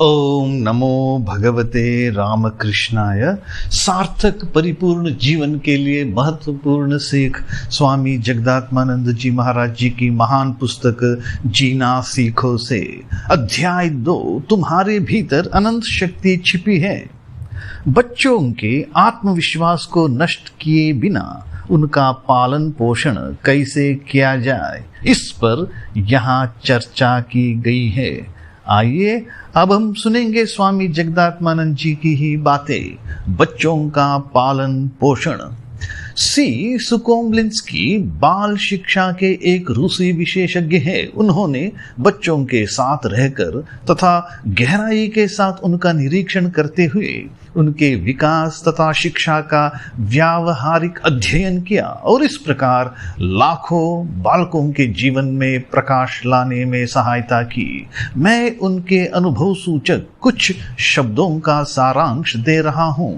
ओम नमो भगवते रामकृष्णाय। सार्थक परिपूर्ण जीवन के लिए महत्वपूर्ण सीख स्वामी जगदात्मानंद जी महाराज जी की महान पुस्तक जीना सीखो से अध्याय 2 तुम्हारे भीतर अनंत शक्ति छिपी है। बच्चों के आत्मविश्वास को नष्ट किए बिना उनका पालन पोषण कैसे किया जाए, इस पर यहाँ चर्चा की गई है। आइए अब हम सुनेंगे स्वामी जगदात्मानंद जी की ही बातें। बच्चों का पालन पोषण। सी सुकोमलिंस्की बाल शिक्षा के एक रूसी विशेषज्ञ हैं। उन्होंने बच्चों के साथ रहकर तथा गहराई के साथ उनका निरीक्षण करते हुए उनके विकास तथा शिक्षा का व्यावहारिक अध्ययन किया और इस प्रकार लाखों बालकों के जीवन में प्रकाश लाने में सहायता की। मैं उनके अनुभव सूचक कुछ शब्दों का सारांश दे रहा हूँ।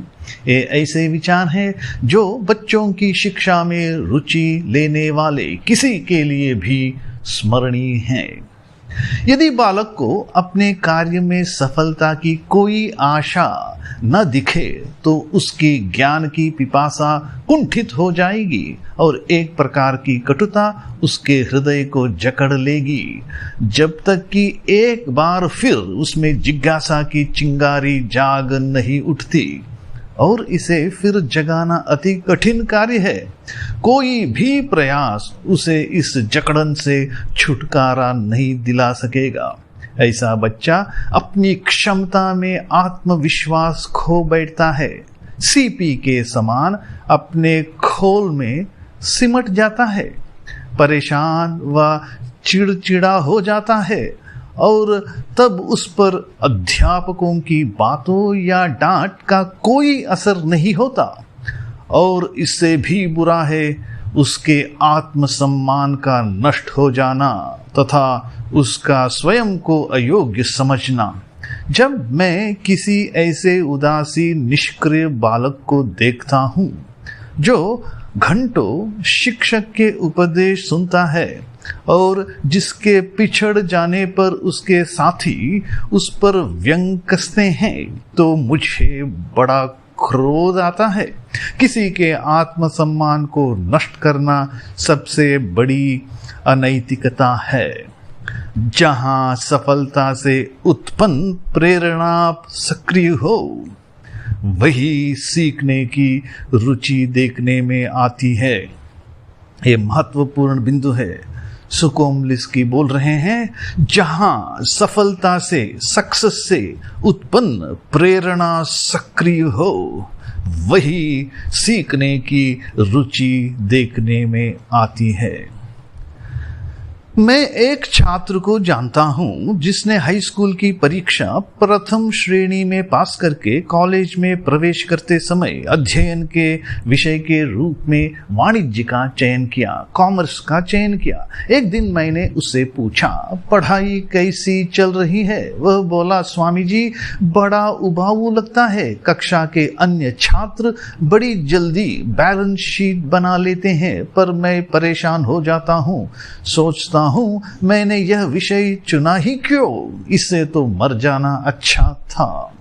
ये ऐसे विचार हैं जो बच्चों की शिक्षा में रुचि लेने वाले किसी के लिए भी स्मरणीय हैं। यदि बालक को अपने कार्य में सफलता की कोई आशा न दिखे तो उसकी ज्ञान की पिपासा कुंठित हो जाएगी और एक प्रकार की कटुता उसके हृदय को जकड़ लेगी, जब तक कि एक बार फिर उसमें जिज्ञासा की चिंगारी जाग नहीं उठती, और इसे फिर जगाना अति कठिन कार्य है। कोई भी प्रयास उसे इस जकड़न से छुटकारा नहीं दिला सकेगा। ऐसा बच्चा अपनी क्षमता में आत्मविश्वास खो बैठता है, सीपी के समान अपने खोल में सिमट जाता है, परेशान व चिड़चिड़ा हो जाता है और तब उस पर अध्यापकों की बातों या डांट का कोई असर नहीं होता। और इससे भी बुरा है उसके आत्मसम्मान का नष्ट हो जाना तथा उसका स्वयं को अयोग्य समझना। जब मैं किसी ऐसे उदासीन निष्क्रिय बालक को देखता हूँ जो घंटों शिक्षक के उपदेश सुनता है और जिसके पिछड़ जाने पर उसके साथी उस पर व्यंग कसते हैं, तो मुझे बड़ा क्रोध आता है। किसी के आत्मसम्मान को नष्ट करना सबसे बड़ी अनैतिकता है। जहां सफलता से उत्पन्न प्रेरणा सक्रिय हो, वही सीखने की रुचि देखने में आती है। ये महत्वपूर्ण बिंदु है। सुकोमलिंस्की बोल रहे हैं, जहां सफलता से सक्सेस से उत्पन्न प्रेरणा सक्रिय हो, वही सीखने की रुचि देखने में आती है। मैं एक छात्र को जानता हूं जिसने हाई स्कूल की परीक्षा प्रथम श्रेणी में पास करके कॉलेज में प्रवेश करते समय अध्ययन के विषय के रूप में वाणिज्य का चयन किया, कॉमर्स का चयन किया। एक दिन मैंने उससे पूछा, पढ़ाई कैसी चल रही है? वह बोला, स्वामी जी बड़ा उबाऊ लगता है। कक्षा के अन्य छात्र बड़ी जल्दी बैलेंस शीट बना लेते हैं, पर मैं परेशान हो जाता हूँ। सोचता हूं मैंने यह विषय चुना ही क्यों, इससे तो मर जाना अच्छा था।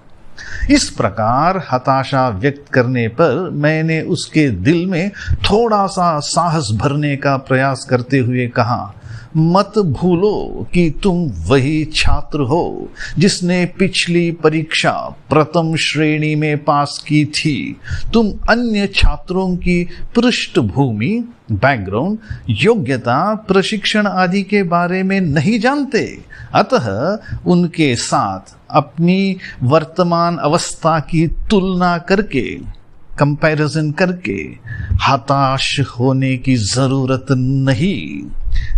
इस प्रकार हताशा व्यक्त करने पर मैंने उसके दिल में थोड़ा सा साहस भरने का प्रयास करते हुए कहा, मत भूलो कि तुम वही छात्र हो जिसने पिछली परीक्षा प्रथम श्रेणी में पास की थी। तुम अन्य छात्रों की पृष्ठभूमि, बैकग्राउंड, योग्यता, प्रशिक्षण आदि के बारे में नहीं जानते, अतः उनके साथ अपनी वर्तमान अवस्था की तुलना करके, कंपैरिजन करके हताश होने की जरूरत नहीं।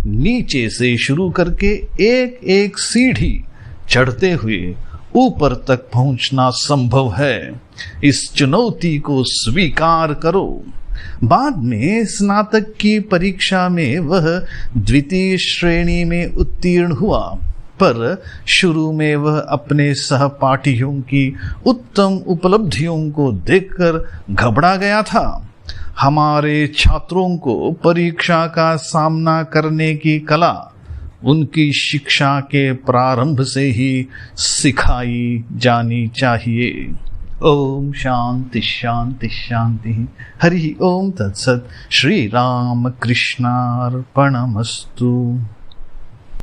नीचे से शुरू करके एक एक सीढ़ी चढ़ते हुए ऊपर तक पहुंचना संभव है। इस चुनौती को स्वीकार करो। बाद में स्नातक की परीक्षा में वह द्वितीय श्रेणी में उत्तीर्ण हुआ, पर शुरू में वह अपने सहपाठियों की उत्तम उपलब्धियों को देखकर घबरा गया था। हमारे छात्रों को परीक्षा का सामना करने की कला उनकी शिक्षा के प्रारंभ से ही सिखाई जानी चाहिए। ओम शांति शांति शांति। हरि ओम तत्सत। श्री राम कृष्णार्पणमस्तु।